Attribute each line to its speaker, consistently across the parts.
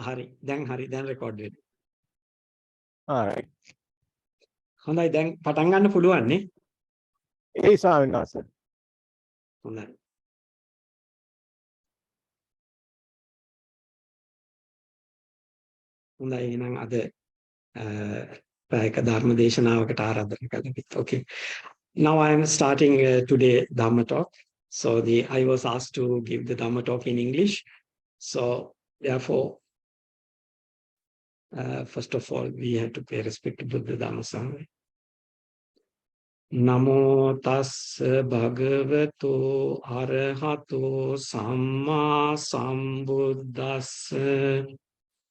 Speaker 1: හරි දැන් රෙකෝඩ් වෙනවා.
Speaker 2: Alright.
Speaker 1: හොඳයි දැන් පටන් ගන්න පුළුවන් නේ.
Speaker 2: ඒ ස්වාමීන් වහන්සේ.
Speaker 1: හොඳයි. හොඳයි එහෙනම් අද පැයක ධර්ම දේශනාවකට ආරාධනා කළා. Okay. Now I am starting today Dhamma talk. So I was asked to give the Dhamma talk in English. So therefore, first of all, we have to pay respect to Buddha Dhamma Sangha. Namo tassa bhagavato arahato samma sambuddhassa.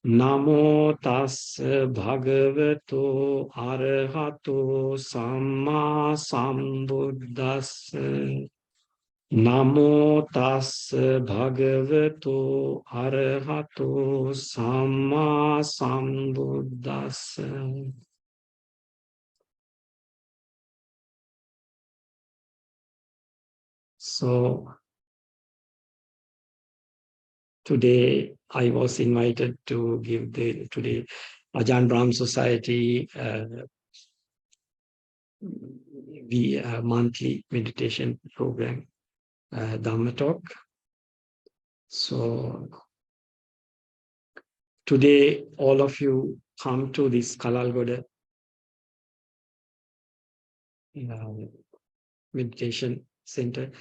Speaker 1: Namo tassa bhagavato arahato samma sambuddhassa. Namo tassa bhagavato arahato samma sambuddhassa. So today I was invited to give today Ajahn Brahm Society monthly meditation program, Dhamma talk. So today all of you come to this Kalalgoda meditation center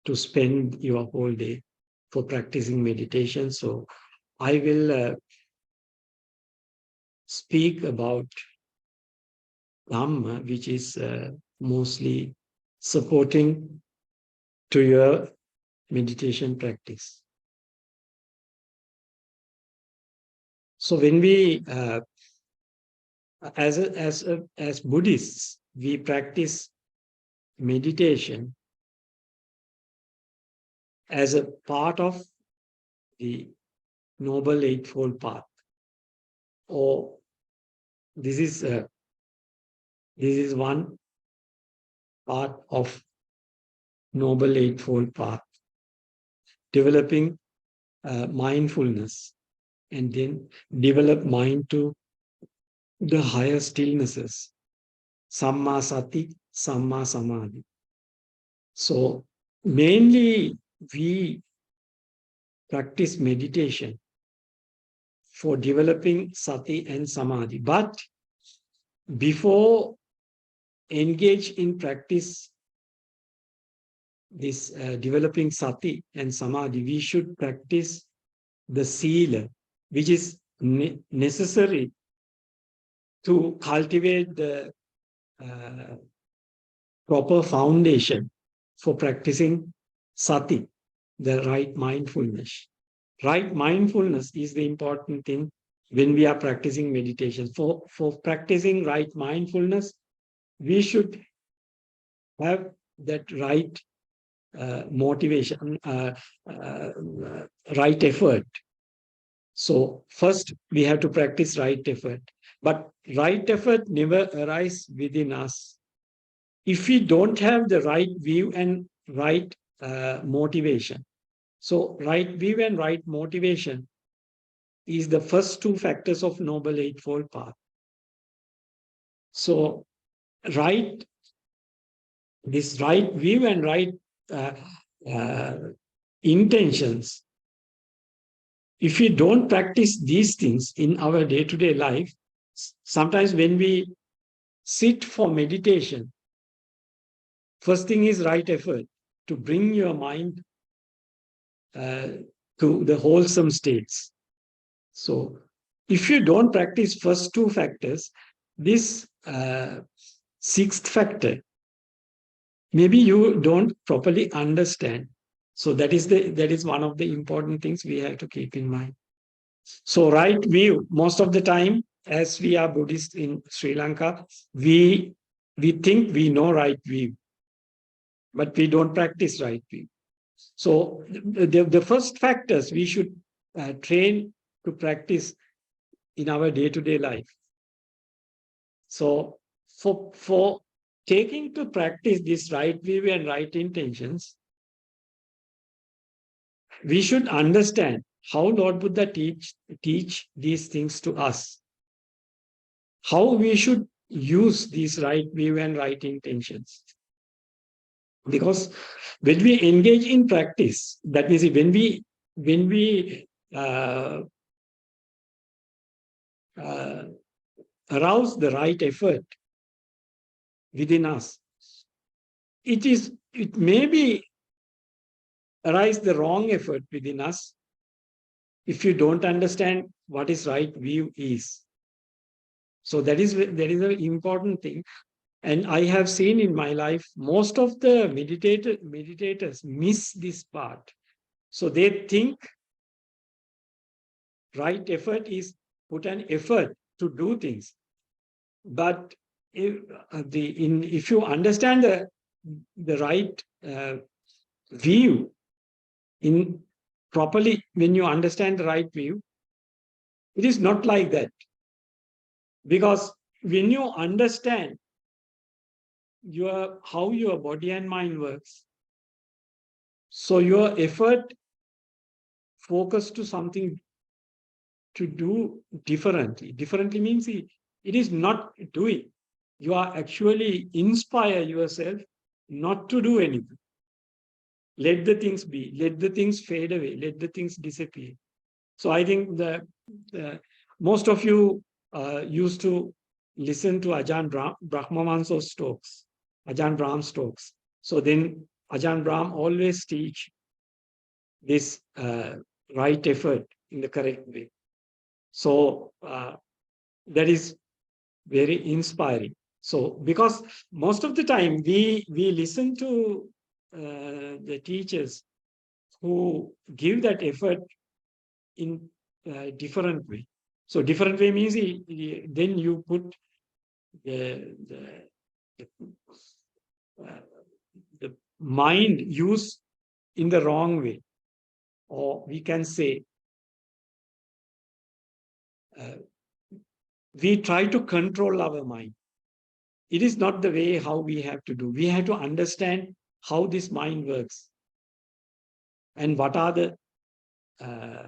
Speaker 1: to spend your whole day for practicing meditation. So I will speak about Dhamma, which is mostly supporting to your meditation practice. So when we, as Buddhists, we practice meditation as a part of the Noble Eightfold Path. Or this is one part of Noble Eightfold Path, developing mindfulness and then develop mind to the higher stillnesses, Samma Sati, Samma Samadhi. So mainly we practice meditation for developing Sati and Samadhi. But before engage in practice this developing Sati and Samadhi, we should practice the Sila, which is necessary to cultivate the proper foundation for practicing Sati, the right mindfulness. Right mindfulness is the important thing when we are practicing meditation. For practicing right mindfulness, we should have that right motivation, right effort. So first we have to practice right effort. But right effort never arises within us if we don't have the right view and right motivation. So right view and right motivation is the first two factors of Noble Eightfold Path. So this right view and right intentions, if we don't practice these things in our day-to-day life, sometimes when we sit for meditation, first thing is right effort to bring your mind to the wholesome states. So if you don't practice first two factors, this sixth factor, maybe you don't properly understand. So that is one of the important things we have to keep in mind. So right view, most of the time, as we are Buddhists in Sri Lanka, we think we know right view, but we don't practice right view. So the first factors we should train to practice in our day-to-day life. So for taking to practice this right view and right intentions, we should understand how Lord Buddha teach these things to us, how we should use these right view and right intentions. Because when we engage in practice, that means when we uh, arouse the right effort within us, it may be arise the wrong effort within us if you don't understand what is right view is. So that is an important thing. And I have seen in my life, most of the meditators miss this part. So they think right effort is put an effort to do things. But if you understand the right view, in properly, when you understand the right view, it is not like that. Because when you understand how your body and mind works, so your effort focus to something to do differently. Differently means it is not doing. You are actually inspire yourself not to do anything. Let the things be. Let the things fade away. Let the things disappear. So I think most of you used to listen to Ajahn Brahmavanso's talks, Ajahn Brahm's talks. So then Ajahn Brahm always teach this right effort in the correct way. So that is very inspiring. So because most of the time we listen to the teachers who give that effort in a different way. So different way means then you put the, uh, the mind use in the wrong way, or we can say we try to control our mind. It is not the way how we have to do. We have to understand how this mind works and what are the uh,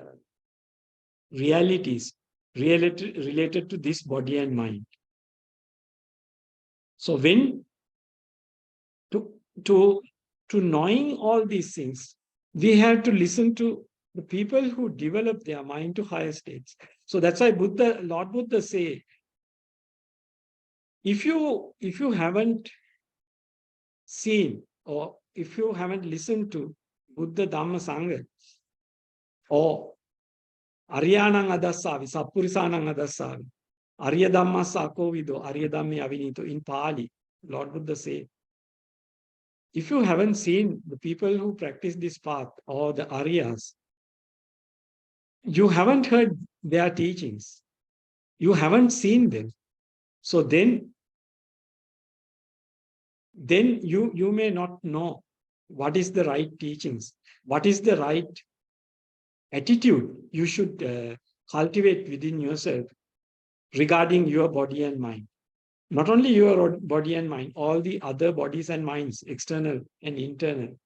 Speaker 1: realities related to this body and mind. So when to to knowing all these things, we have to listen to the people who develop their mind to higher states. So that's why Lord Buddha say, if you haven't seen or if you haven't listened to Buddha Dhamma Sangha or Aryanang Adassavi, Sappurisanang Adassavi, Arya Dhamma Sakovido, Arya Dhammi Avinito, in Pali, Lord Buddha say, if you haven't seen the people who practice this path or the Aryas, you haven't heard their teachings. You haven't seen them. So then you may not know what is the right teachings, what is the right attitude you should cultivate within yourself regarding your body and mind. Not only your body and mind, all the other bodies and minds, external and internal.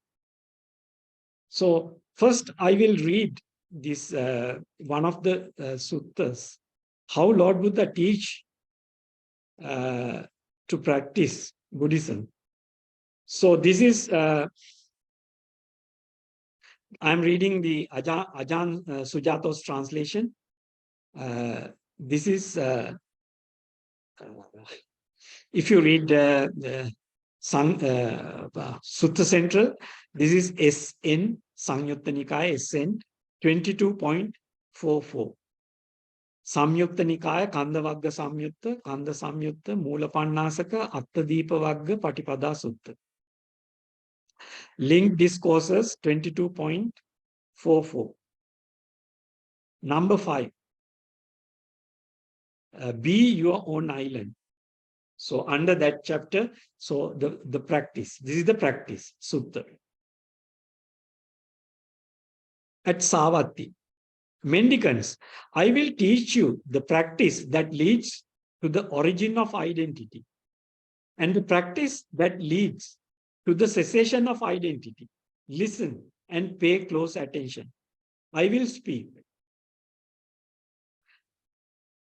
Speaker 1: So first I will read this one of the suttas, how Lord Buddha teach to practice Buddhism. So this is, I'm reading the Ajahn Sujato's translation. This is, if you read the Sutta Central, this is SN, Samyutta Nikaya SN 22.44. Samyutta Nikaya, Kanda Vagga Samyutta, Mula Pannasaka, Attadipa Vagga, Patipada Sutta. Link Discourses 22.44. Number 5. Be your own island. So under that chapter, so the practice, this is the practice, Sutta. At Savatthi, mendicants, I will teach you the practice that leads to the origin of identity and the practice that leads to the cessation of identity. Listen and pay close attention. I will speak.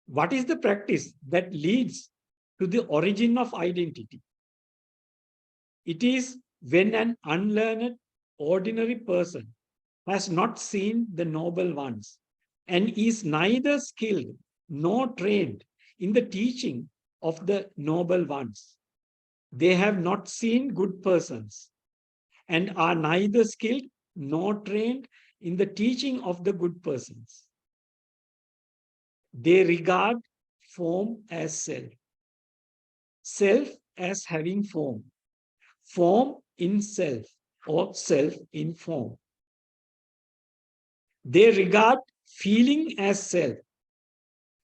Speaker 1: What is the practice that leads to the origin of identity? It is when an unlearned, ordinary person has not seen the noble ones and is neither skilled nor trained in the teaching of the noble ones. They have not seen good persons and are neither skilled nor trained in the teaching of the good persons. They regard form as self, self as having form, form in self or self in form. They regard feeling as self,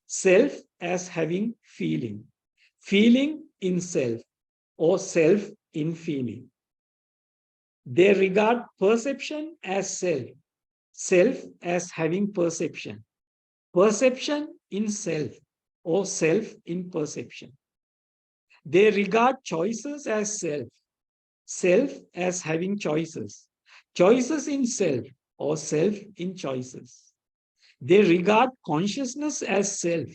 Speaker 1: self as having feeling, feeling in self or self in feeling. They regard perception as self, self as having perception, perception in self or self in perception. They regard choices as self, self as having choices, choices in self or self in choices. They regard consciousness as self,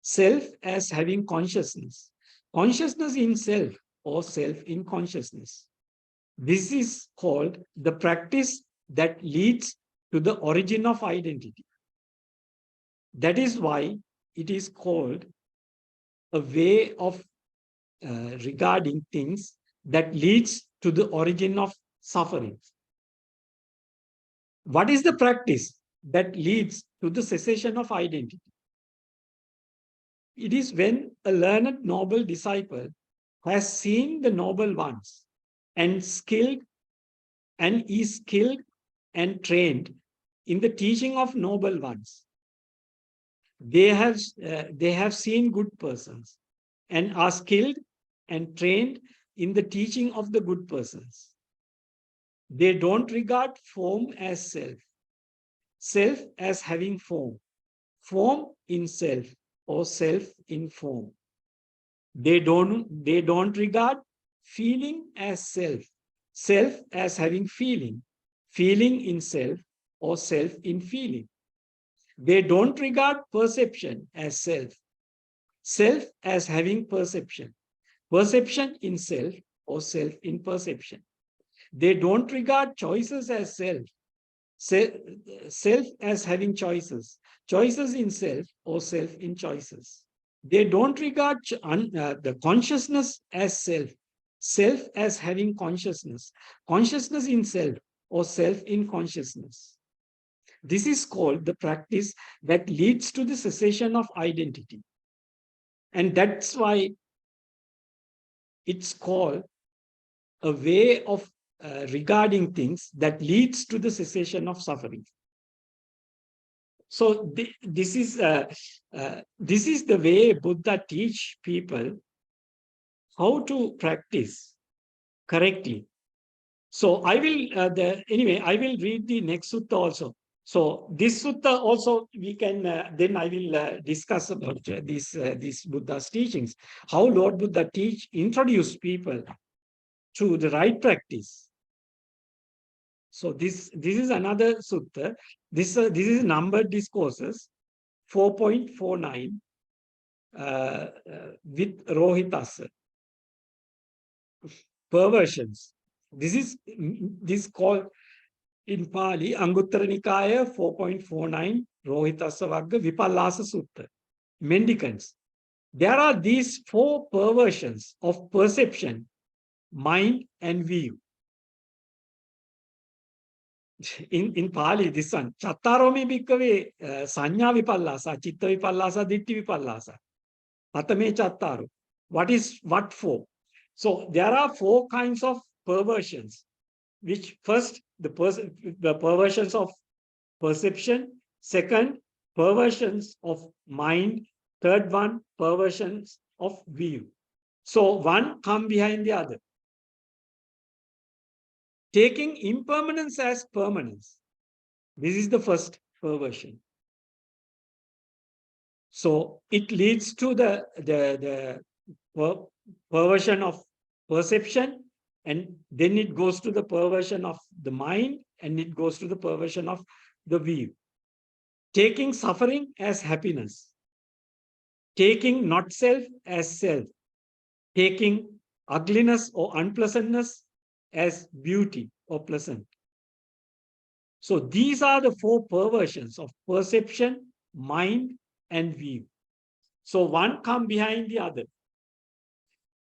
Speaker 1: self as having consciousness, consciousness in self or self in consciousness. This is called the practice that leads to the origin of identity. That is why it is called a way of regarding things that leads to the origin of suffering. What is the practice that leads to the cessation of identity? It is when a learned noble disciple has seen the noble ones and is skilled and trained in the teaching of noble ones. They have seen good persons and are skilled and trained in the teaching of the good persons. They don't regard form as self, self as having form, form in self or self in form. They don't regard feeling as self, self as having feeling, feeling in self or self in feeling. They don't regard perception as self, self as having perception, perception in self or self in perception. They don't regard choices as self, self as having choices, choices in self or self in choices. They don't regard the consciousness as self, self as having consciousness, consciousness in self or self in consciousness. This is called the practice that leads to the cessation of identity. And that's why it's called a way of regarding things that leads to the cessation of suffering. So this is the way Buddha teach people how to practice correctly. So I will I will read the next sutta also. So this sutta also we can then I will discuss about these Buddha's teachings. How Lord Buddha introduce people to the right practice. So this is another sutta. This is numbered discourses 4.49 with Rohitasa. Perversions. This called in Pali Anguttara Nikaya 4.49 Rohitasa Vagga Vipallasa Sutta. Mendicants. There are these four perversions of perception, mind, and view. In Pali, this one, Chattaromi Bhikkave Sanya Vipallasa, Chitta Vipallasa, Ditti Vipallasa. Patame Chattaru. What for? So there are four kinds of perversions, which first, the perversions of perception, second, perversions of mind, third one, perversions of view. So one come behind the other. Taking impermanence as permanence. This is the first perversion. So it leads to the perversion of perception And then it goes to the perversion of the mind, and it goes to the perversion of the view. Taking suffering as happiness, taking not self as self, taking ugliness or unpleasantness as beauty or pleasant. So these are the four perversions of perception, mind, and view. So one come behind the other.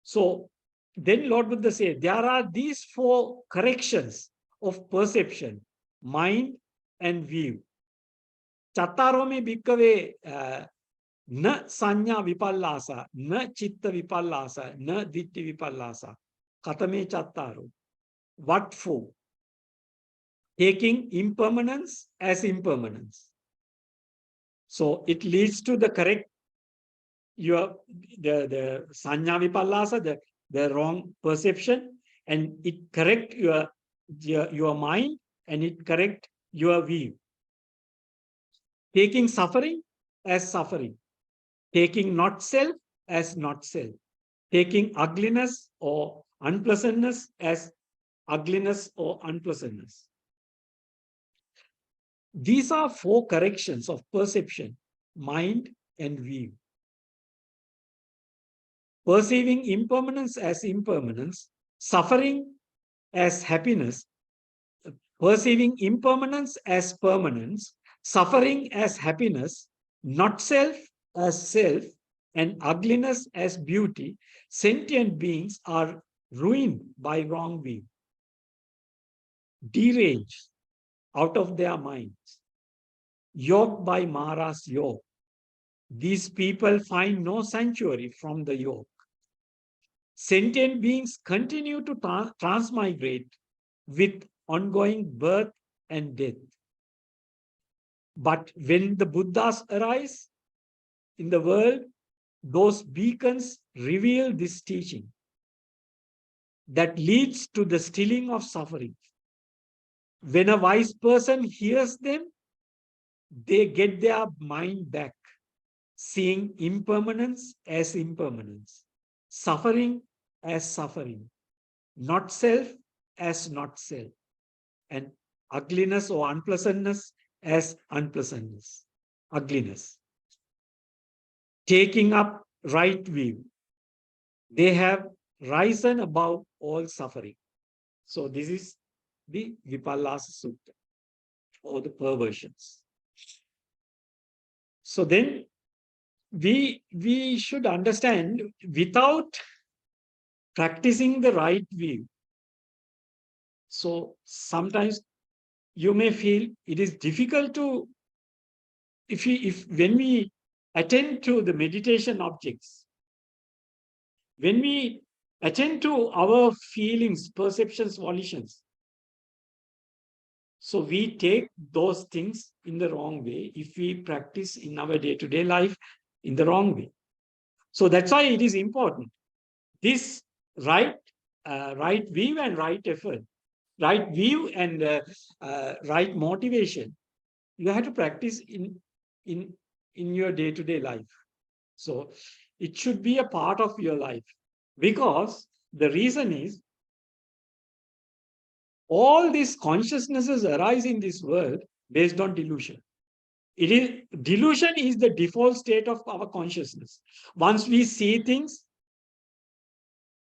Speaker 1: So then Lord Buddha said, there are these four corrections of perception, mind, and view. Chattaro bhikkhave na sanya vipallasa, na chitta vipallasa, na ditti vipallasa. Katame chattaro. What for? Taking impermanence as impermanence. So it leads to the correct, the sanya vipallasa, the wrong perception, and it correct your mind, and it correct your view. Taking suffering as suffering, taking not self as not self, taking ugliness or unpleasantness as ugliness or unpleasantness. These are four corrections of perception, mind, and view. Perceiving impermanence as impermanence, suffering as happiness, perceiving impermanence as permanence, suffering as happiness, not self as self, and ugliness as beauty, sentient beings are ruined by wrong view, deranged out of their minds, yoked by Mara's yoke. These people find no sanctuary from the yoke. Sentient beings continue to transmigrate with ongoing birth and death. But when the Buddhas arise in the world, those beacons reveal this teaching that leads to the stilling of suffering. When a wise person hears them, they get their mind back, seeing impermanence as impermanence, suffering as suffering, not self as not self, and ugliness or unpleasantness as unpleasantness, ugliness. Taking up right view, they have risen above all suffering. So this is the Vipallasa Sutta, or the perversions. So then we should understand, without practicing the right view, so sometimes you may feel it is difficult to, if when we attend to the meditation objects, when we attend to our feelings, perceptions, volitions, so we take those things in the wrong way if we practice in our day-to-day life in the wrong way. So that's why it is important. This right view and right effort, right view and right motivation, you have to practice in your day-to-day life. So it should be a part of your life, because the reason is, all these consciousnesses arise in this world based on delusion. Delusion is the default state of our consciousness. Once we see things,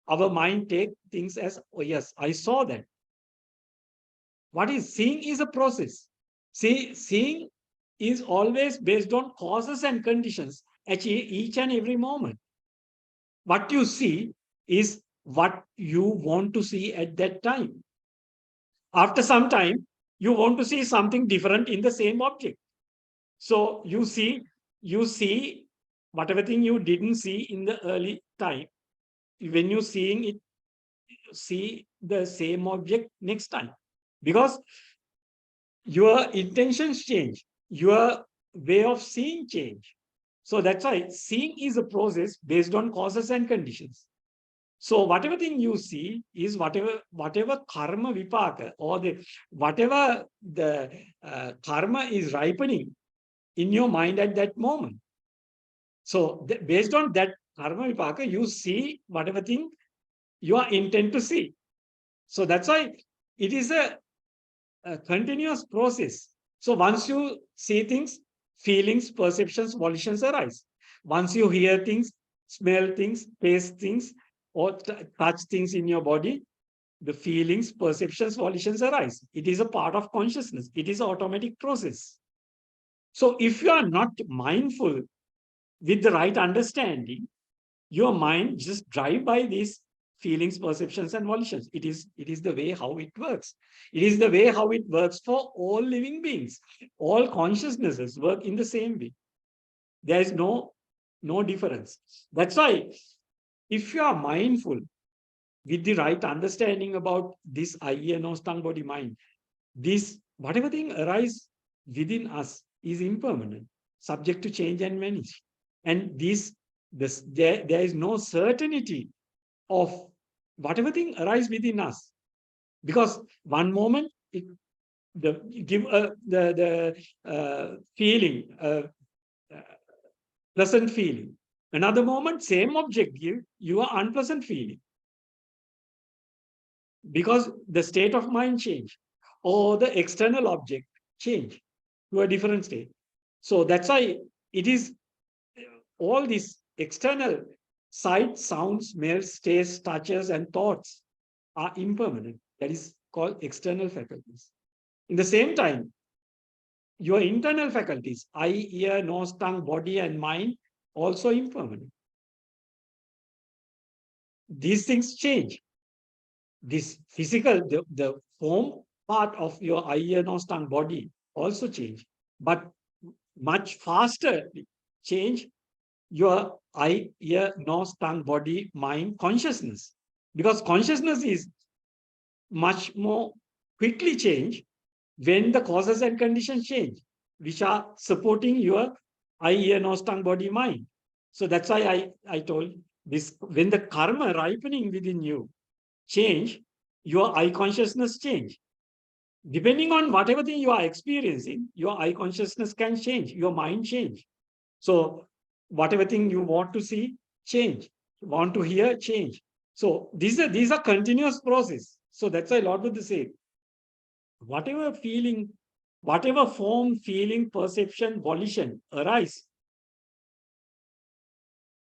Speaker 1: our mind takes things as, oh yes, I saw that. What is seeing is a process. Seeing is always based on causes and conditions at each and every moment. What you see is what you want to see at that time. After some time, you want to see something different in the same object. So you see whatever thing you didn't see in the early time. When you're seeing it, see the same object next time, because your intentions change, your way of seeing change. So that's why seeing is a process based on causes and conditions. So whatever thing you see is whatever karma vipaka, or whatever the karma is ripening in your mind at that moment. So based on that karma vipaka, you see whatever thing you are intent to see. So that's why it is a continuous process. So once you see things, feelings, perceptions, volitions arise. Once you hear things, smell things, taste things, or touch things in your body, the feelings, perceptions, volitions arise. It is a part of consciousness. It is an automatic process. So if you are not mindful with the right understanding, your mind just drive by these feelings, perceptions, and volitions. It is the way how it works. It is the way how it works for all living beings. All consciousnesses work in the same way. There is no difference. That's why if you are mindful with the right understanding about this I, ear, nose, tongue, body, mind, this whatever thing arise within us is impermanent, subject to change and vanish. And there is no certainty of whatever thing arise within us, because one moment it the give the feeling, pleasant feeling. Another moment, same object give you an unpleasant feeling, because the state of mind change or the external object change to a different state. So that's why it is all these external sight, sounds, smells, tastes, touches, and thoughts are impermanent. That is called external faculties. In the same time, your internal faculties, eye, ear, nose, tongue, body, and mind, also impermanent. These things change. This physical, the form part of your eye, ear, nose, tongue, body also change, but much faster change your eye, ear, nose, tongue, body, mind, consciousness. Because consciousness is much more quickly change when the causes and conditions change, which are supporting your eye, ear, nose, tongue, body, mind. So that's why I told this, when the karma ripening within you change, your eye consciousness change. Depending on whatever thing you are experiencing, your eye consciousness can change, your mind change. So whatever thing you want to see, change. Want to hear, change. So these are continuous process. So that's why Lord Buddha say, whatever feeling, whatever form, feeling, perception, volition arise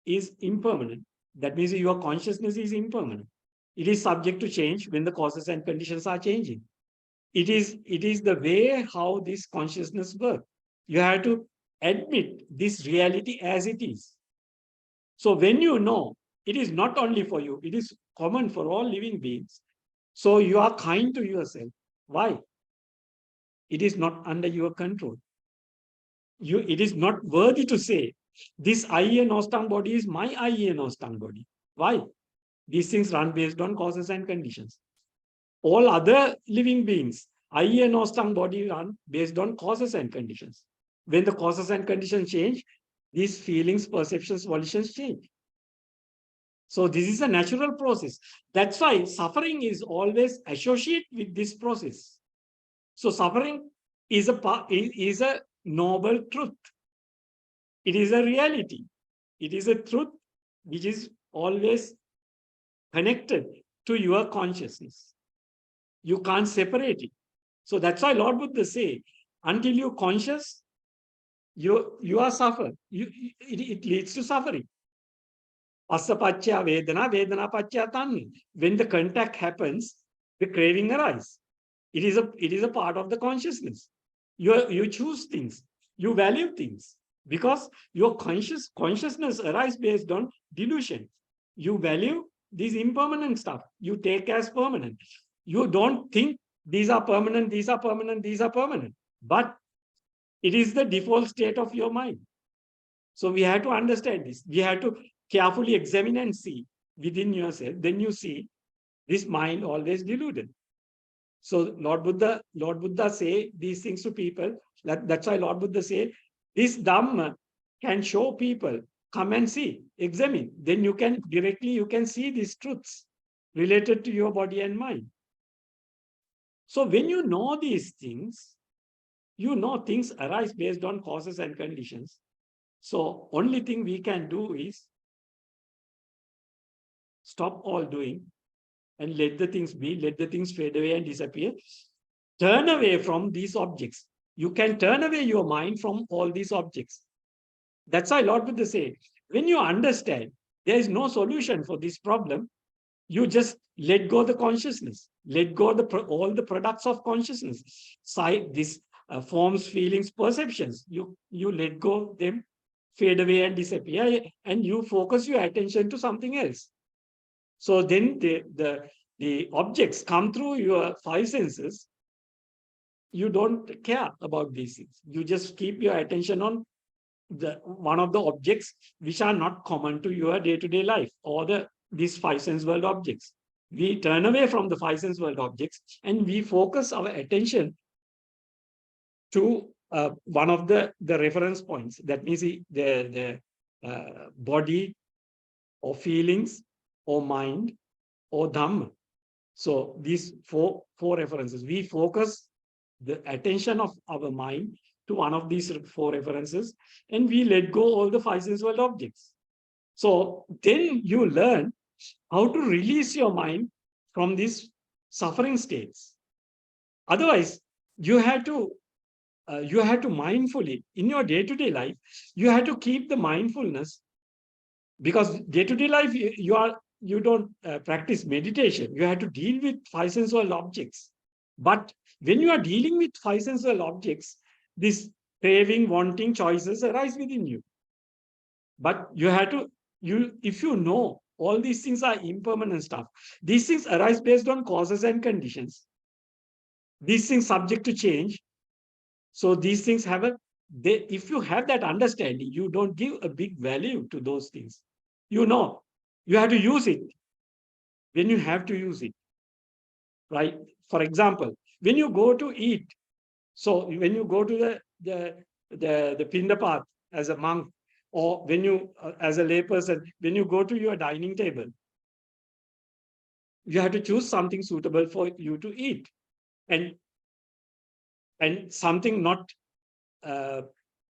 Speaker 1: is impermanent. That means your consciousness is impermanent. It is subject to change when the causes and conditions are changing. It is the way how this consciousness works. You have to admit this reality as it is. So when you know, it is not only for you, it is common for all living beings. So you are kind to yourself. Why? It is not under your control. It is not worthy to say, this I, ear, nose, tongue, body is my I, ear, nose, tongue, body. Why? These things run based on causes and conditions. All other living beings, I, ear, nose, tongue, body run based on causes and conditions. When the causes and conditions change, these feelings, perceptions, volitions change. So this is a natural process. That's why suffering is always associated with this process. So suffering is a noble truth. It is a reality. It is a truth which is always connected to your consciousness. You can't separate it. So that's why Lord Buddha say, until you're conscious, you are suffer. It leads to suffering. Asapachya Vedana, Vedana Pachya Tanni. When the contact happens, the craving arises. It is a part of the consciousness. You choose things, you value things, because your consciousness arises based on delusion. You value these impermanent stuff. You take as permanent. You don't think these are permanent, these are permanent, these are permanent. But it is the default state of your mind. So we have to understand this. We have to carefully examine and see within yourself. Then you see this mind always deluded. So Lord Buddha say these things to people. That's why Lord Buddha say, this Dhamma can show people, come and see, examine. Then you can see these truths related to your body and mind. So when you know these things, you know things arise based on causes and conditions. So only thing we can do is stop all doing, and let the things be, let the things fade away and disappear. Turn away from these objects. You can turn away your mind from all these objects. That's why Lord Buddha say, when you understand there is no solution for this problem, you just let go the consciousness, let go all the products of consciousness, this forms, feelings, perceptions. You let go them, fade away and disappear, and you focus your attention to something else. So then the objects come through your five senses. You don't care about these things. You just keep your attention on the one of the objects which are not common to your day-to-day life, or these five sense world objects. We turn away from the five sense world objects and we focus our attention to one of the reference points. That means the body or feelings or mind or Dhamma. So these four references, we focus the attention of our mind to one of these four references, and we let go all the five sense world objects. So then you learn how to release your mind from these suffering states. Otherwise, you have to mindfully, in your day-to-day life, you have to keep the mindfulness, because day-to-day life you don't practice meditation. You have to deal with five sense world objects. But when you are dealing with five sense world objects, this craving, wanting, choices arise within you. But you have to, if you know all these things are impermanent stuff, these things arise based on causes and conditions. These things subject to change. So these things if you have that understanding, you don't give a big value to those things. You know, you have to use it when you have to use it, right? For example, when you go to eat, so when you go to the Pindapath as a monk, or when you, as a layperson, when you go to your dining table, you have to choose something suitable for you to eat, and something not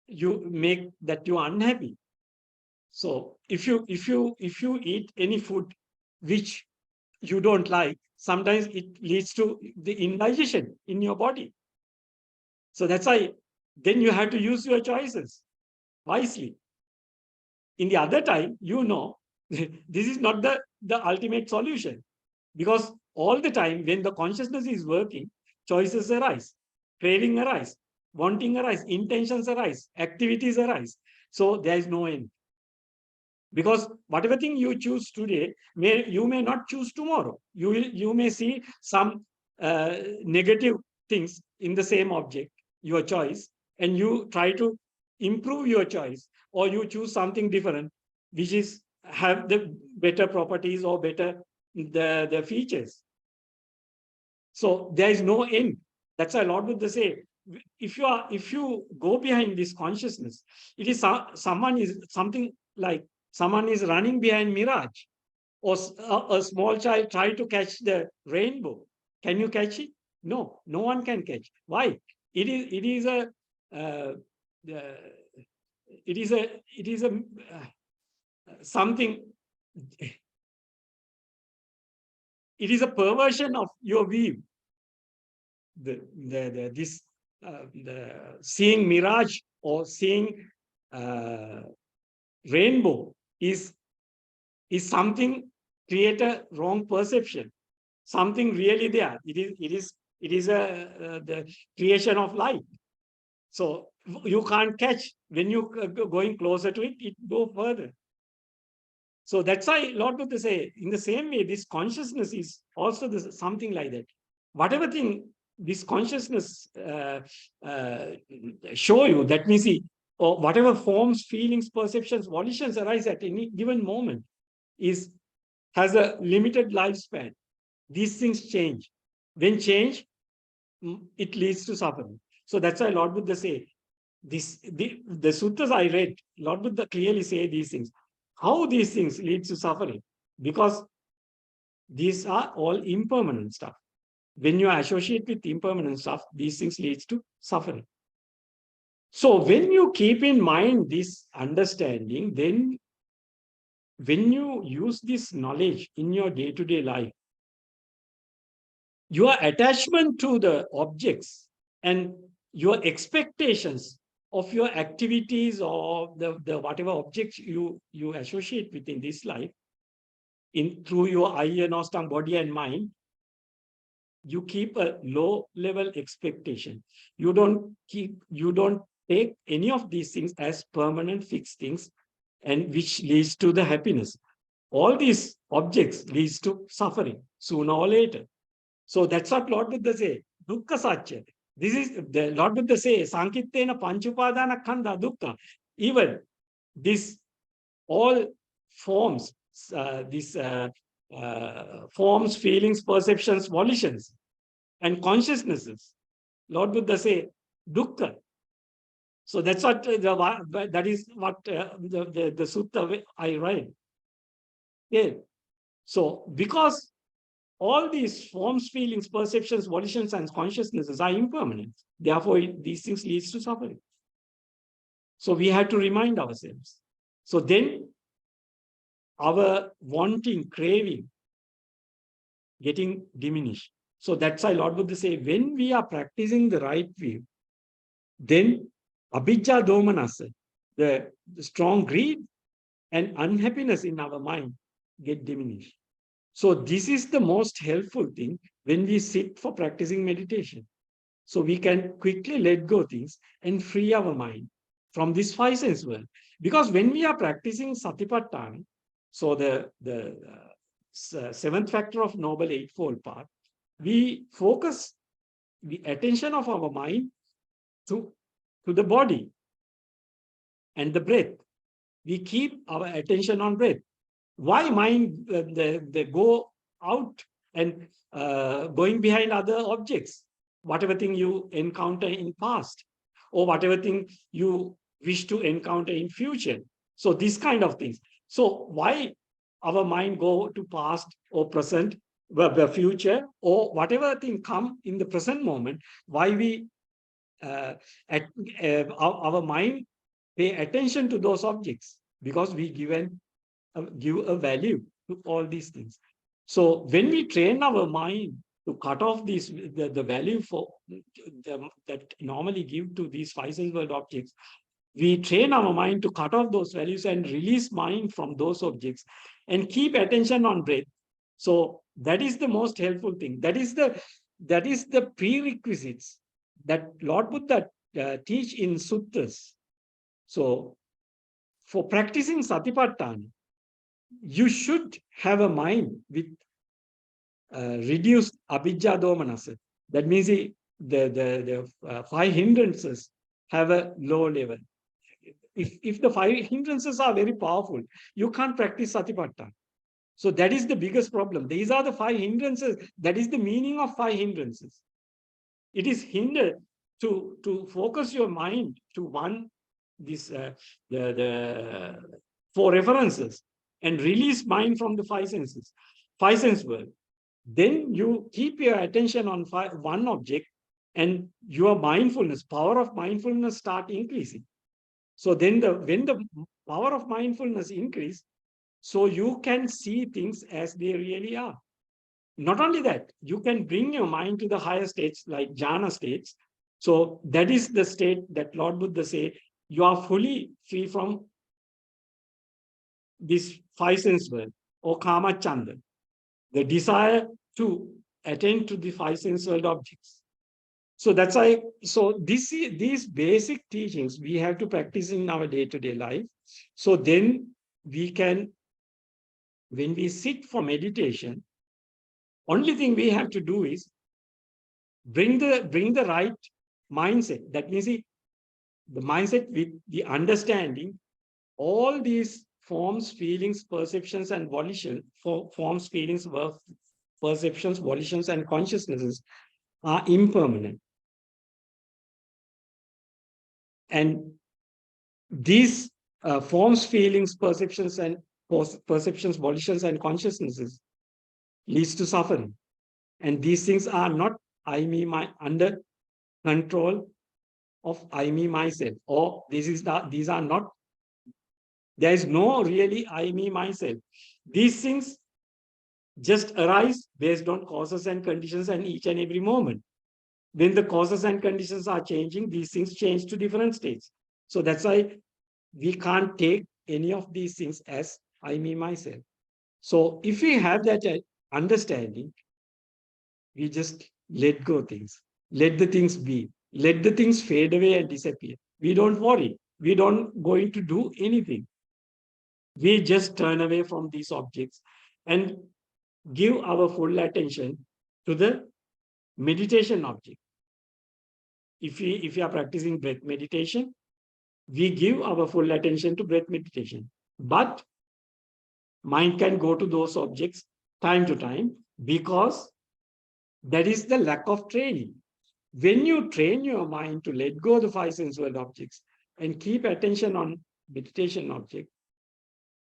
Speaker 1: you make that you are unhappy. So if you eat any food which you don't like, sometimes it leads to the indigestion in your body. So that's why then you have to use your choices wisely. In the other time, this is not the ultimate solution, because all the time when the consciousness is working, choices arise, craving arise, wanting arise, intentions arise, activities arise. So there is no end. Because whatever thing you choose today, you may not choose tomorrow. You may see some negative things in the same object, your choice, and you try to improve your choice, or you choose something different, which is have the better properties or better the features. So there is no end. That's why Lord Buddha say, if you go behind this consciousness, it is something like someone is running behind mirage, or a small child try to catch the rainbow. Can you catch it? No, no one can catch. Why? It is a something. It is a perversion of your view. The seeing mirage or seeing rainbow is something create a wrong perception. Something really there. It is the creation of light. So you can't catch. When you going closer to it, it go further. So that's why Lord Buddha say, in the same way, this consciousness is also something like that. Whatever thing this consciousness show you, that means or whatever forms, feelings, perceptions, volitions arise at any given moment has a limited lifespan. These things change. When change, it leads to suffering. So that's why Lord Buddha say, the suttas I read, Lord Buddha clearly say these things. How these things lead to suffering? Because these are all impermanent stuff. When you associate with impermanent stuff, these things leads to suffering. So when you keep in mind this understanding, then when you use this knowledge in your day-to-day life, your attachment to the objects and your expectations of your activities or the whatever objects you associate with in this life, through your eye and tongue, body and mind, you keep a low level expectation. You don't take any of these things as permanent fixed things, and which leads to the happiness. All these objects leads to suffering sooner or later. So that's what Lord Buddha say, dukkha satya. This is the Lord Buddha say, Sankittena panchupadana khandha dukkha. Even this all forms, these forms, feelings, perceptions, volitions, and consciousnesses, Lord Buddha say, dukkha. So that's what that is what the sutta I write. Yeah. So because all these forms, feelings, perceptions, volitions, and consciousnesses are impermanent, therefore these things leads to suffering. So we have to remind ourselves. So then our wanting, craving, getting diminished. So that's why Lord Buddha say, when we are practicing the right view, then abhijja domanasa, the strong greed and unhappiness in our mind get diminished. So this is the most helpful thing when we sit for practicing meditation. So we can quickly let go things and free our mind from this five sense world. Because when we are practicing satipatthana, so the seventh factor of Noble Eightfold Path, we focus the attention of our mind to the body and the breath. We keep our attention on breath. Why mind they go out and going behind other objects? Whatever thing you encounter in past, or whatever thing you wish to encounter in future. So these kind of things. So why our mind go to past or present, the future, or whatever thing come in the present moment? Why we at, our mind pay attention to those objects? Because we give a value to all these things. So when we train our mind to cut off the value for that normally give to these five sense world objects, we train our mind to cut off those values and release mind from those objects and keep attention on breath. So that is the most helpful thing. That is the prerequisites that Lord Buddha teach in suttas. So for practicing satipatthana, you should have a mind with reduced abhijja domanasa. That means the five hindrances have a low level. If the five hindrances are very powerful, you can't practice satipatthana. So that is the biggest problem. These are the five hindrances. That is the meaning of five hindrances. It is hindered to focus your mind to one, the four references, and release mind from the five senses, five sense world. Then you keep your attention on one object, and your mindfulness, power of mindfulness start increasing. So then when the power of mindfulness increase, so you can see things as they really are. Not only that, you can bring your mind to the higher states like jhana states. So that is the state that Lord Buddha say, you are fully free from this five sense world or kama chanda, the desire to attend to the five sense world objects. So that's why, so these basic teachings we have to practice in our day-to-day life. So then we can, when we sit for meditation, only thing we have to do is bring the right mindset. That means the mindset with the understanding all these forms, feelings, perceptions, and volition, forms, feelings, perceptions, volitions, and consciousnesses are impermanent. And these forms, feelings, perceptions, volitions, and consciousnesses leads to suffering. And these things are not I, me, my, under control of I, me, myself, or these are not, there is no really I, me, myself. These things just arise based on causes and conditions and each and every moment. When the causes and conditions are changing, these things change to different states. So that's why we can't take any of these things as I, me, myself. So if we have that understanding, we just let go things, let the things be, let the things fade away and disappear. We don't worry. We don't going to do anything. We just turn away from these objects and give our full attention to the meditation object. If we are practicing breath meditation, we give our full attention to breath meditation. But mind can go to those objects time to time because that is the lack of training. When you train your mind to let go of the five sense world objects and keep attention on meditation object,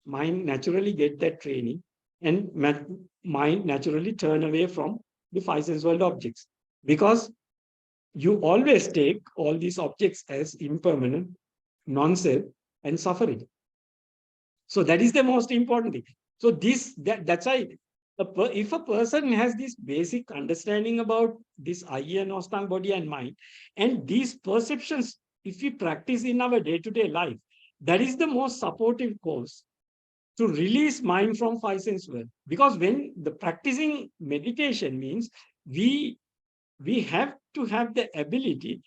Speaker 1: mind naturally get that training and mind naturally turn away from the five sense world objects because you always take all these objects as impermanent, non-self, and suffering. So that is the most important thing. So that's why if a person has this basic understanding about this I and Ostang body and mind, and these perceptions, if we practice in our day-to-day life, that is the most supportive cause to release mind from five sense world. Because when the practicing meditation means we have to have the ability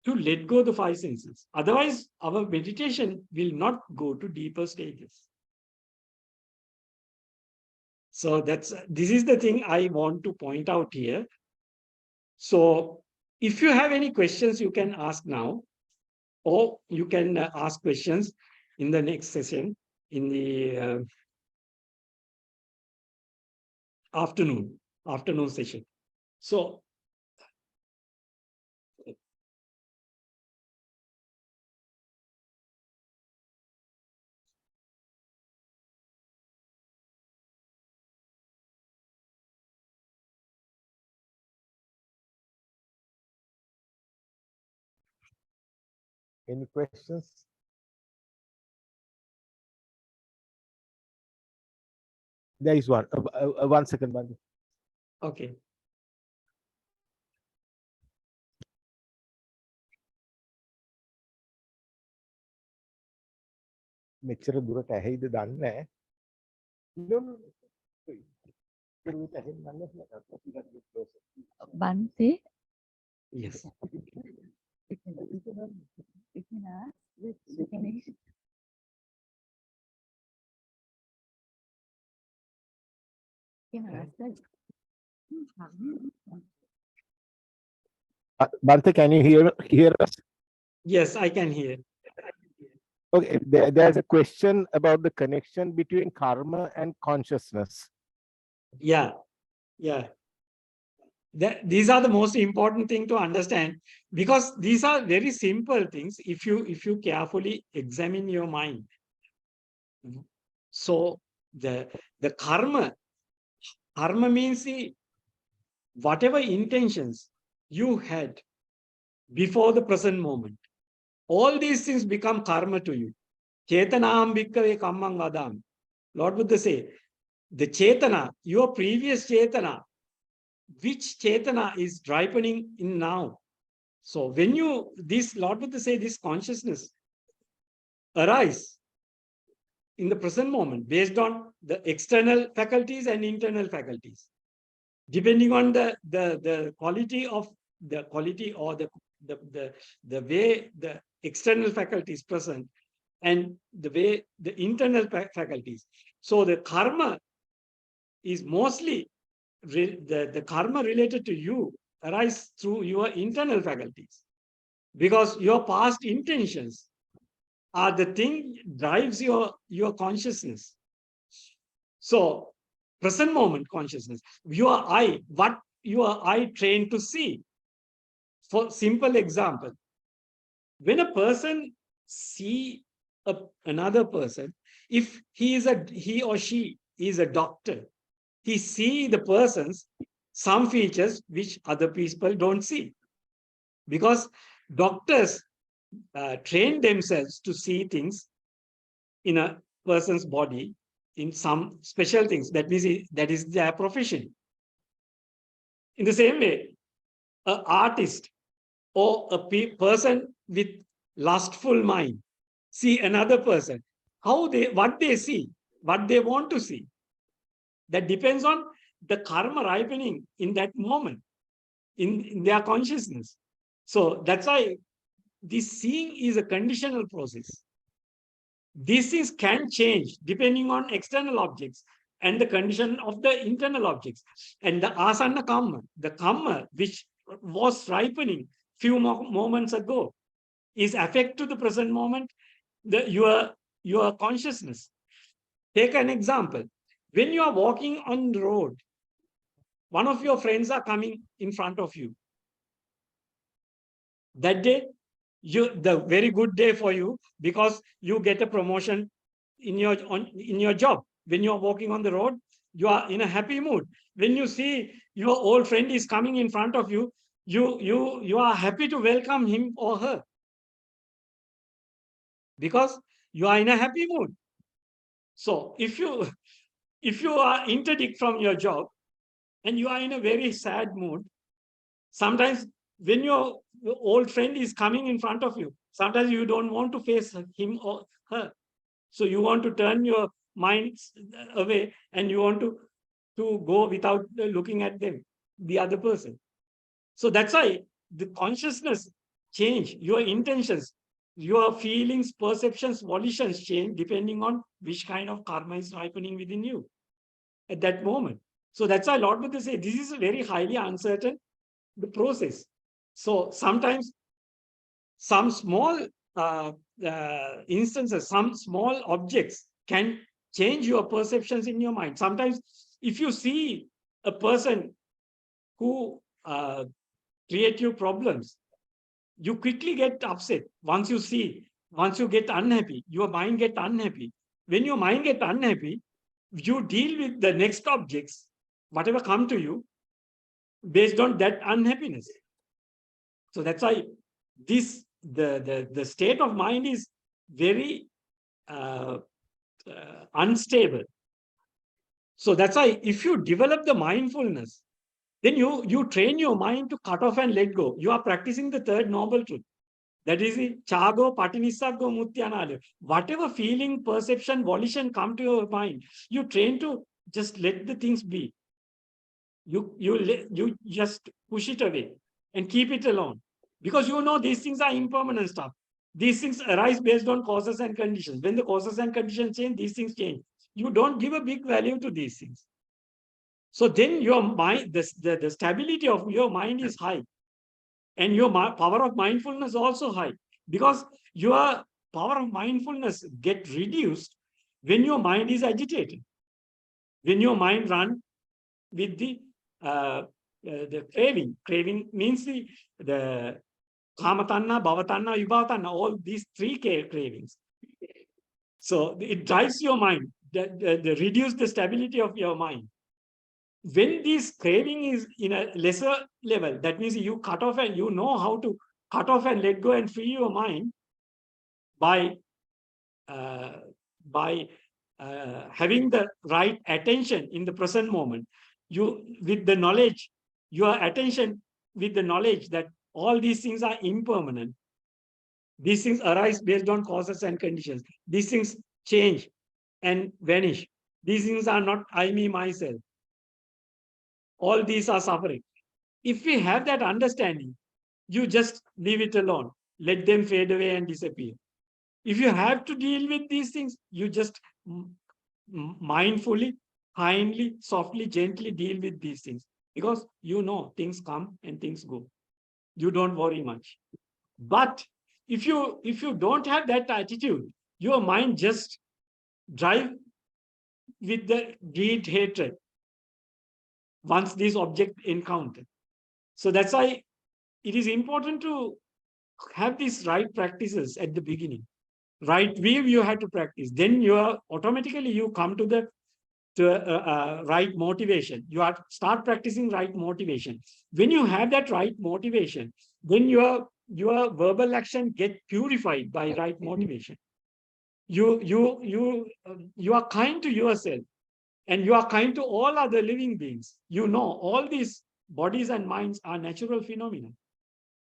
Speaker 1: to let go the five senses. Otherwise, our meditation will not go to deeper stages. So this is the thing I want to point out here. So if you have any questions, you can ask now, or you can ask questions in the next session in the afternoon session. So
Speaker 2: Any questions? There is one. 1 second, Bhante.
Speaker 1: okay.
Speaker 2: මෙච්චර දුරට ඇහෙයිද දන්නේ නැහැ.
Speaker 3: Bhante,
Speaker 1: Yes.
Speaker 3: you can ask which connection. You can ask that.
Speaker 2: Bhante, can you hear us?
Speaker 1: Yes, I can hear.
Speaker 2: Okay, there's a question about the connection between karma and consciousness.
Speaker 1: Yeah. These are the most important thing to understand because these are very simple things if you carefully examine your mind. So the karma means whatever intentions you had before the present moment, all these things become karma to you. Chetanaham bhikkave kammam vadami. Lord Buddha say, the chetana, your previous chetana, which chetana is ripening in now. So when Lord Buddha say this consciousness arise in the present moment based on the external faculties and internal faculties, depending on the quality or the way the external faculties present and the way the internal faculties. So the karma is mostly the karma related to you arise through your internal faculties because your past intentions are the thing drives your consciousness. So present moment consciousness, your eye, what your eye trained to see. For simple example, when a person see another person, if he or she is a doctor, he see the person's some features which other people don't see because doctors train themselves to see things in a person's body in some special things. That means that is their profession. In the same way, an artist or a person with lustful mind see another person, what they see, what they want to see. That depends on the karma ripening in that moment, in their consciousness. So that's why this seeing is a conditional process. These things can change depending on external objects and the condition of the internal objects. And the asana karma, the karma which was ripening few moments ago, is affect to the present moment, your consciousness. Take an example. When you are walking on the road, one of your friends are coming in front of you. That day, the very good day for you, because you get a promotion in your job. When you are walking on the road, you are in a happy mood. When you see your old friend is coming in front of you, you are happy to welcome him or her, because you are in a happy mood. So if you are interdict from your job and you are in a very sad mood, sometimes when your old friend is coming in front of you, sometimes you don't want to face him or her. So you want to turn your mind away and you want to go without looking at them, the other person. So that's why the consciousness change, your intentions, your feelings, perceptions, volitions change depending on which kind of karma is ripening within you at that moment. So that's why Lord Buddha says this is a very highly uncertain the process. So sometimes some small instances, some small objects can change your perceptions in your mind. Sometimes if you see a person who create you problems, you quickly get upset. Once you get unhappy, your mind get unhappy. When your mind get unhappy, you deal with the next objects, whatever come to you, based on that unhappiness. So that's why the state of mind is very unstable. So that's why if you develop the mindfulness, then you train your mind to cut off and let go. You are practicing the third noble truth. That is chago, patinisaggo, mutyanada. Whatever feeling, perception, volition come to your mind, you train to just let the things be. You just push it away and keep it alone, because you know these things are impermanent stuff. These things arise based on causes and conditions. When the causes and conditions change, these things change. You don't give a big value to these things. So then your mind, the stability of your mind is high, and your power of mindfulness also high, because your power of mindfulness get reduced when your mind is agitated, when your mind run with the craving. Craving means the kamatanna, bhavatanna, vibhavatanna, all these three cravings. So it drives your mind, the reduce the stability of your mind. When this craving is in a lesser level, that means you cut off and you know how to cut off and let go and free your mind by having the right attention in the present moment. You, with the knowledge, your attention with the knowledge that all these things are impermanent. These things arise based on causes and conditions. These things change and vanish. These things are not I, me, myself. All these are suffering. If we have that understanding, you just leave it alone. Let them fade away and disappear. If you have to deal with these things, you just mindfully, kindly, softly, gently deal with these things, because you know things come and things go. You don't worry much. But if you don't have that attitude, your mind just drive with the greed, hatred once this object encountered. So that's why it is important to have these right practices at the beginning. Right view you have to practice. Then you are automatically you come to the right motivation. You are start practicing right motivation. When you have that right motivation, then your verbal action get purified by right motivation. You are kind to yourself, and you are kind to all other living beings. You know all these bodies and minds are natural phenomena.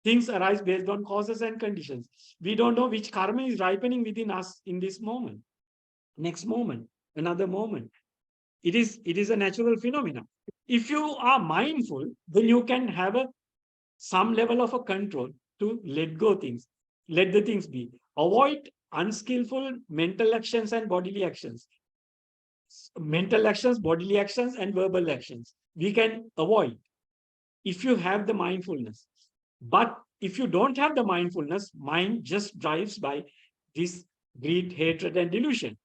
Speaker 1: Things arise based on causes and conditions. We don't know which karma is ripening within us in this moment, next moment, another moment. It is a natural phenomenon. If you are mindful, then you can have some level of a control to let go things, let the things be. Avoid unskillful mental actions and bodily actions. Mental actions, bodily actions, and verbal actions. We can avoid if you have the mindfulness. But if you don't have the mindfulness, mind just drives by this greed, hatred, and delusion.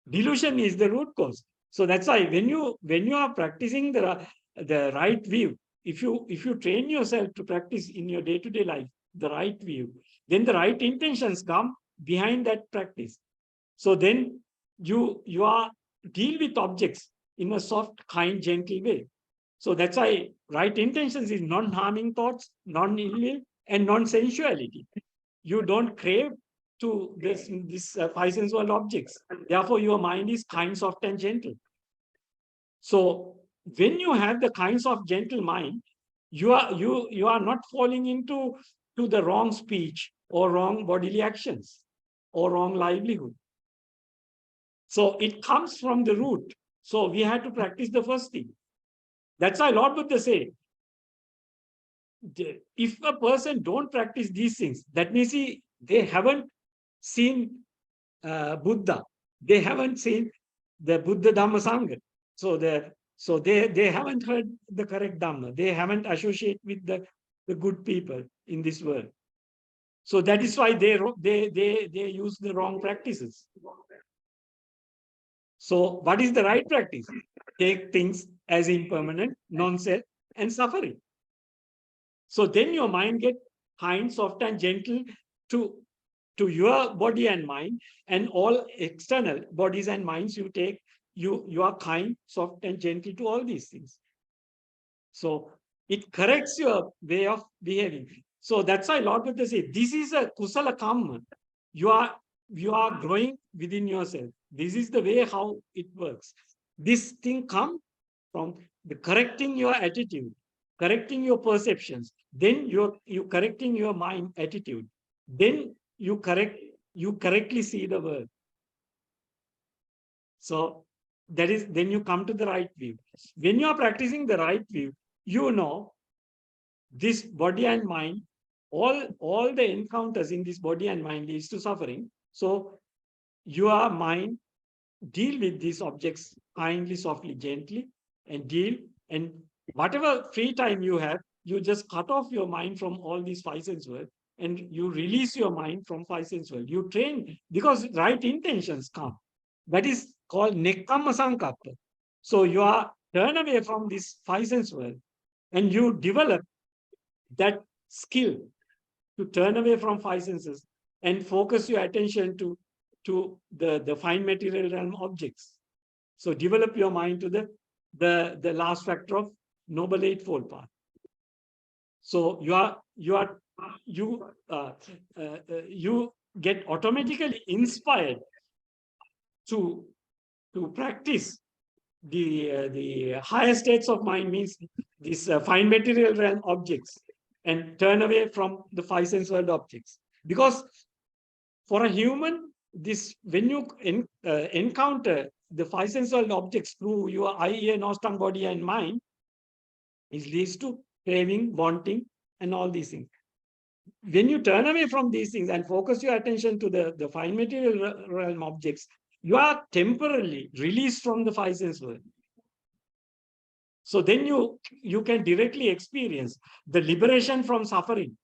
Speaker 1: Delusion is the root cause. So that's why when you are practicing the right view, if you train yourself to practice in your day-to-day life the right view, then the right intentions come behind that practice. So then you are deal with objects in a soft, kind, gentle way. So that's why right intentions is non-harming thoughts, non-ill will, and non-sensuality. You don't crave to this five sensual objects. Therefore, your mind is kind, soft, and gentle. So when you have the kind, soft, gentle mind, you are not falling into to the wrong speech or wrong bodily actions or wrong livelihood. So it comes from the root. So we have to practice the first thing. That's why Lord Buddha say, if a person don't practice these things, that means they haven't seen Buddha. They haven't seen the Buddha Dhamma Sangha. So they haven't heard the correct Dhamma. They haven't associated with the good people in this world. So that is why they use the wrong practices. So what is the right practice? Take things as impermanent, non-self, and suffering. So then your mind gets kind, soft, and gentle to your body and mind, and all external bodies and minds you take, you are kind, soft, and gentle to all these things. So it corrects your way of behaving. So that's why Lord Buddha says, this is a kusala karma. You are growing within yourself. This is the way how it works. This thing comes from the correcting your attitude, correcting your perceptions. Then you correcting your mind attitude. Then you correctly see the world. So that is, then you come to the right view. When you are practicing the right view, you know this body and mind, all the encounters in this body and mind leads to suffering. So your mind deal with these objects kindly, softly, gently, and whatever free time you have, you just cut off your mind from all these five sense world, and you release your mind from five sense world. You train because right intentions come. That is called nekkamma sankappa. So you are turn away from this five sense world, and you develop that skill to turn away from five senses and focus your attention to the fine material realm objects. So develop your mind to the last factor of Noble Eightfold Path. So you get automatically inspired to practice the higher states of mind, means these fine material realm objects, and turn away from the five sense world objects. Because for a human, this when you encounter the five sense world objects through your eye, ear, nose, tongue, body, and mind, it leads to craving, wanting, and all these things. When you turn away from these things and focus your attention to the fine material realm objects, you are temporarily released from the five sense world. So then you can directly experience the liberation from suffering,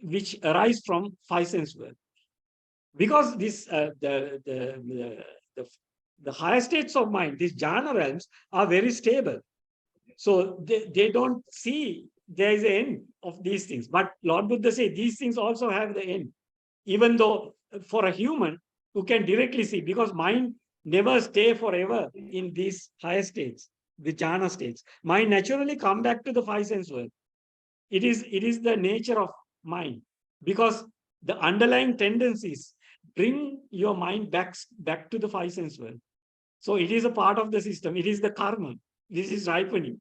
Speaker 1: which arise from five sense world. Because this the higher states of mind, these jhana realms, are very stable. So they don't see there is an end of these things. But Lord Buddha says these things also have the end. Even though for a human who can directly see, because mind never stay forever in these higher states, the jhana states. Mind naturally come back to the five sense world. It is the nature of mind, because the underlying tendencies bring your mind back to the five sense world. So it is a part of the system. It is the karma. This is ripening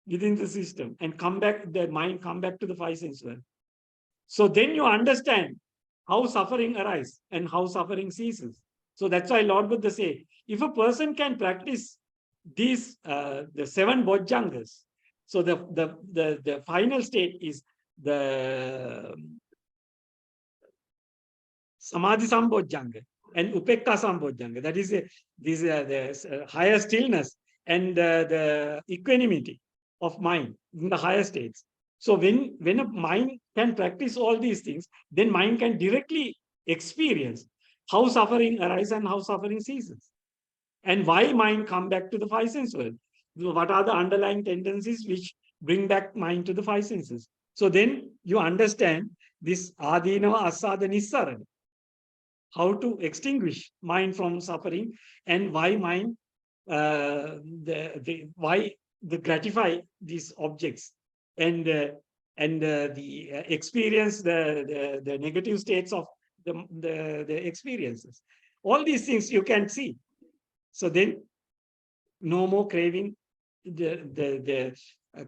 Speaker 1: within the system and the mind come back to the five sense world. So then you understand how suffering arises and how suffering ceases. So that's why Lord Buddha say, if a person can practice these the seven bojjhangas, so the final state is the samadhi sambojjhanga and upekka sambojjhanga. That is the higher stillness and the equanimity of mind in the higher states. So when a mind can practice all these things, then mind can directly experience how suffering arises and how suffering ceases. And why mind come back to the five sense world? What are the underlying tendencies which bring back mind to the five senses? So then you understand this adinava asada nissarana, how to extinguish mind from suffering and why mind why the gratify these objects and the experience the negative states of the experiences. All these things you can see. So then no more craving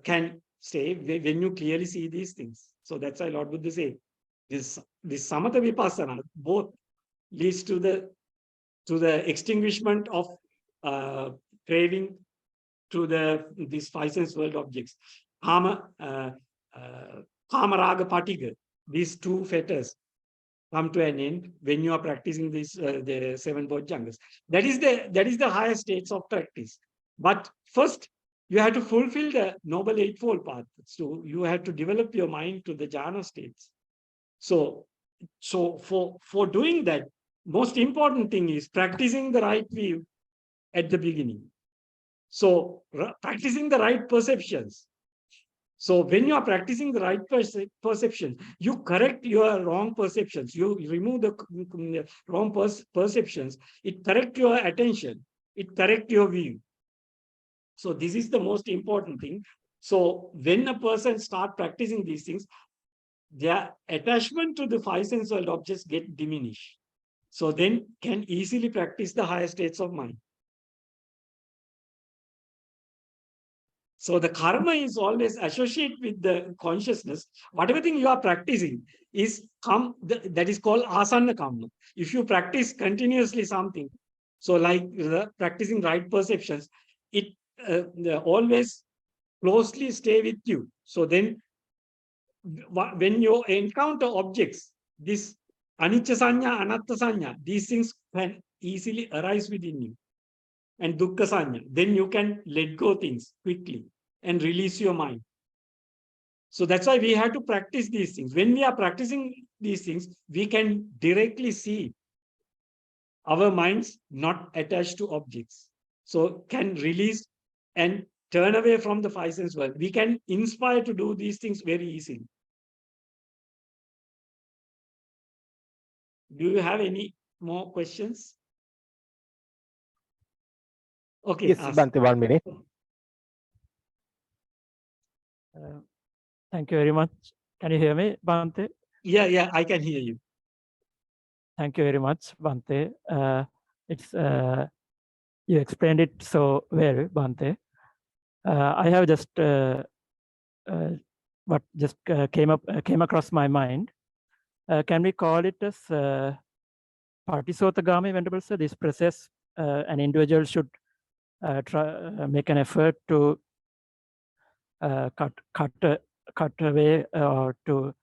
Speaker 1: can stay when you clearly see these things. So that's why Lord Buddha say this samatha vipassana both leads to the extinguishment of craving to these five sense world objects. Kama raga patiga, these two fetters come to an end when you are practicing these the seven bojjhangas. That is the higher states of practice. But first, you have to fulfill the Noble Eightfold Path. So you have to develop your mind to the jhana states. So for doing that, most important thing is practicing the right view at the beginning. So practicing the right perceptions. So when you are practicing the right perception, you correct your wrong perceptions. You remove the wrong perceptions. It corrects your attention. It corrects your view. So this is the most important thing. So when a person starts practicing these things, their attachment to the five sense world objects get diminished. So then can easily practice the higher states of mind. So the karma is always associated with the consciousness. Whatever thing you are practicing is that is called asana karma. If you practice continuously something, so like practicing right perceptions, it always closely stay with you. So then when you encounter objects, this anicca sanya, anatta sanya, these things can easily arise within you. And dukkha sanya, then you can let go things quickly and release your mind. So that's why we have to practice these things. When we are practicing these things, we can directly see our minds not attached to objects. So can release and turn away from the five sense world. We can inspire to do these things very easily. Do you have any more questions? Okay.
Speaker 2: Yes, Bhante, 1 minute.
Speaker 4: Thank you very much. Can you hear me, Bhante?
Speaker 1: Yeah, I can hear you.
Speaker 4: Thank you very much, Bhante. You explained it so well, Bhante. I have just what just came across my mind. Can we call it as Patisotagami, Venerable Sir? This process, an individual should make an effort to cut away or to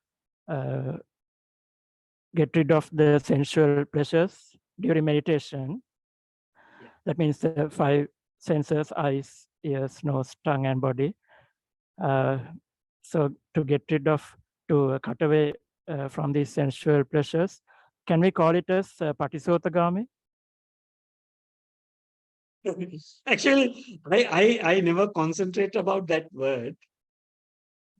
Speaker 4: get rid of the sensual pleasures during meditation.
Speaker 1: Yeah.
Speaker 4: That means the five senses: eyes, ears, nose, tongue, and body. So to get rid of, to cut away from these sensual pleasures, can we call it as Patisotagami?
Speaker 1: Actually, I never concentrate about that word.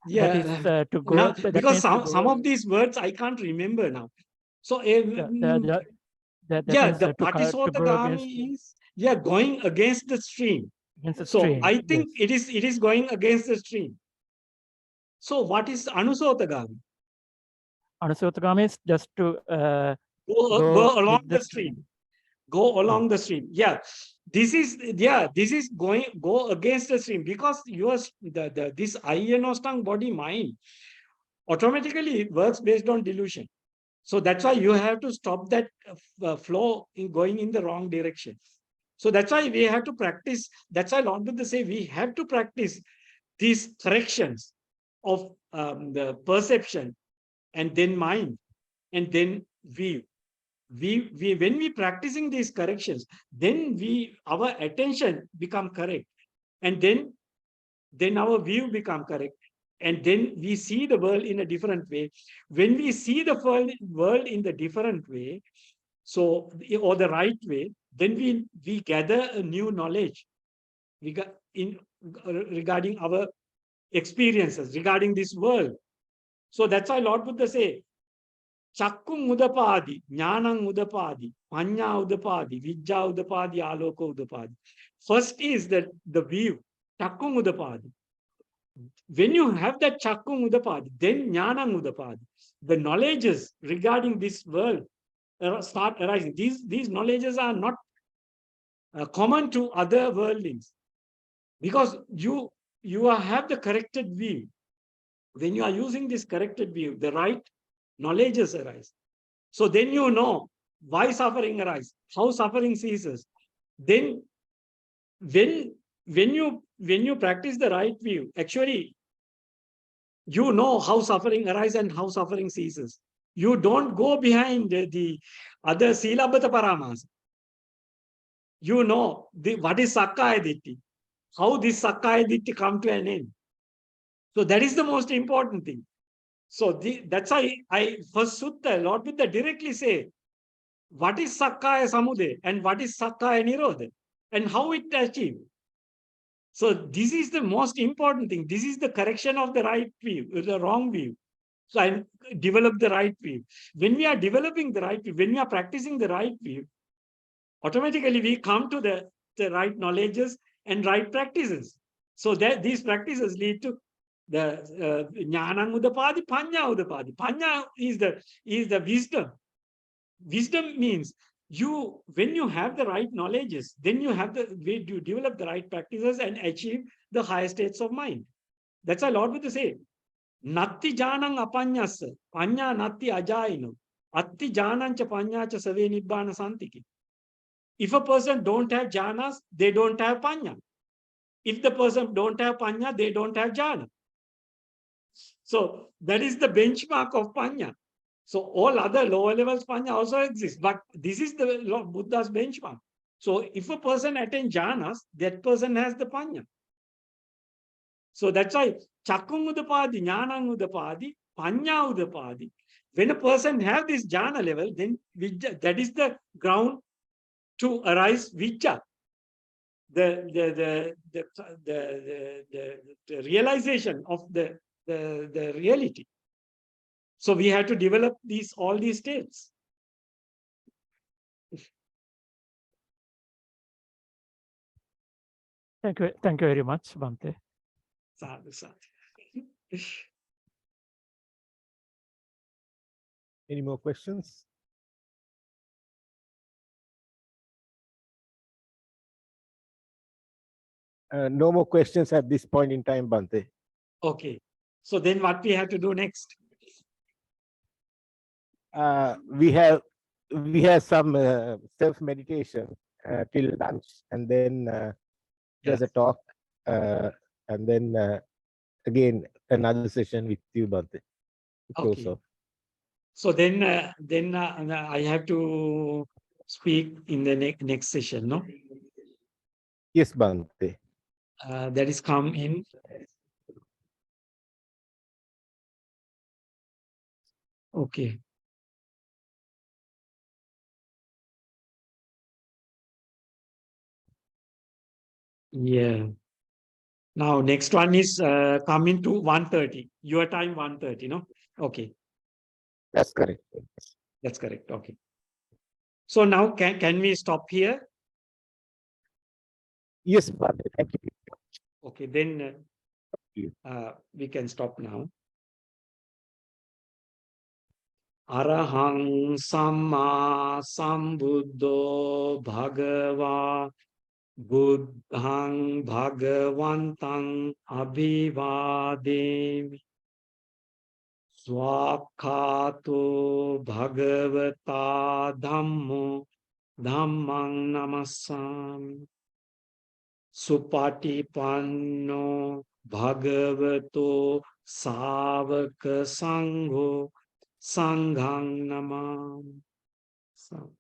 Speaker 1: Yeah,
Speaker 4: That is to go
Speaker 1: now,
Speaker 4: that
Speaker 1: because
Speaker 4: means
Speaker 1: some of these words I can't remember now. So
Speaker 4: that
Speaker 1: yeah,
Speaker 4: means
Speaker 1: the
Speaker 4: to go against,
Speaker 1: Patisotagami is going against the stream.
Speaker 4: against the
Speaker 1: So
Speaker 4: stream.
Speaker 1: I think
Speaker 4: Yes.
Speaker 1: it is going against the stream. So what is Anusotagami?
Speaker 4: Anusotagami is just to
Speaker 1: Go along
Speaker 4: with
Speaker 1: the stream. Go along the stream. Yeah. This is go against the stream, because this Ayanostang body mind automatically works based on delusion. So that's why you have to stop that flow in going in the wrong direction. So that's why we have to practice. That's why Lord Buddha say we have to practice these corrections of the perception, and then mind, and then view. We when we practicing these corrections, then our attention become correct, and then our view become correct, and then we see the world in a different way. When we see the world in the different way, so or the right way, then we gather a new knowledge regarding our experiences regarding this world. So that's why Lord Buddha say, Chakkung udapadi, jnanang udapadi, panya udapadi, vijja udapadi, aloka udapadi. First is the view, chakkung udapadi. When you have that chakkung udapadi, then jnanang udapadi. The knowledges regarding this world start arising. These knowledges are not common to other worldlings, because you have the corrected view. When you are using this corrected view, the right knowledges arise. So then you know why suffering arises, how suffering ceases. Then when you practice the right view, actually you know how suffering arises and how suffering ceases. You don't go behind the other Silabhata Paramas. You know what is Sakkaya Ditti, how this Sakkaya Ditti come to an end. So that is the most important thing. So that's why I first Sutta, Lord Buddha directly say, what is Sakkaya Samudaya and what is Sakkaya Nirodha, and how it achieved. So this is the most important thing. This is the correction of the right view, the wrong view. So I develop the right view. When we are developing the right view, when we are practicing the right view, automatically we come to the right knowledges and right practices. So that these practices lead to the jnanang udapadi, panya udapadi. Panya is the wisdom. Wisdom means when you have the right knowledges, then you have the way to develop the right practices and achieve the higher states of mind. That's why Lord Buddha say, Natti janang apanyasa, panya natti ajaino, atti janancha panyacha save nibbana santiki. If a person don't have jhanas, they don't have panya. If the person don't have panya, they don't have jhana. So that is the benchmark of panya. So all other lower levels panya also exist, but this is the Buddha's benchmark. So if a person attains jhanas, that person has the panya. So that's why chakkung udapadi, jnanang udapadi, panya udapadi. When a person have this jhana level, then that is the ground to arise vijja. The realization of the reality. So we have to develop all these states.
Speaker 4: Thank you very much, Bhante.
Speaker 1: Sadhu, sadhu.
Speaker 2: Any more questions? No more questions at this point in time, Bhante.
Speaker 1: Okay. So then what we have to do next?
Speaker 2: We have some self-meditation till lunch, and then there's a talk, and then again another session with you, Bhante.
Speaker 1: Okay. So then I have to speak in the next session, no?
Speaker 2: Yes, Bhante.
Speaker 1: That is come in. Okay. Yeah. Now next one is coming to 1:30. Your time 1:30, no? Okay.
Speaker 2: That's correct.
Speaker 1: That's correct. Okay. So now can we stop here?
Speaker 2: Yes, Bhante. Thank you.
Speaker 1: Okay, then we can stop now. Arahang Samma Sambuddho Bhagava Buddhang Bhagavantang Abhivademi Swakhato Bhagavata Dhammo Dhammang Namasami Supatipanno Bhagavato Savaka Sangho Sanghang Namam. So,